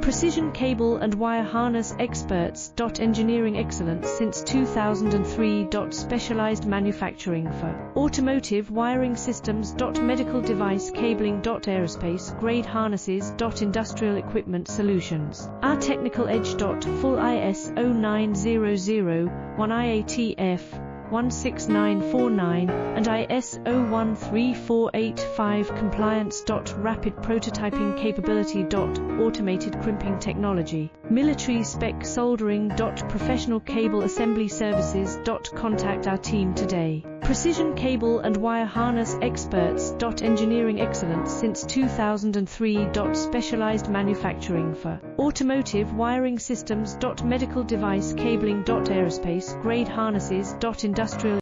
Precision cable and wire harness experts. Engineering excellence since 2003. Specialized manufacturing for automotive wiring systems. Medical device cabling. Aerospace grade harnesses. Industrial equipment solutions. Our technical edge. Full ISO 9001 IATF 16949 and ISO 13485 compliance. Rapid prototyping capability. Automated crimping technology. Military spec soldering. Professional cable assembly services. Contact our team today. Precision cable and wire harness experts. Engineering excellence since 2003. Specialized manufacturing for automotive wiring systems. Medical device cabling. Aerospace grade harnesses. Industrial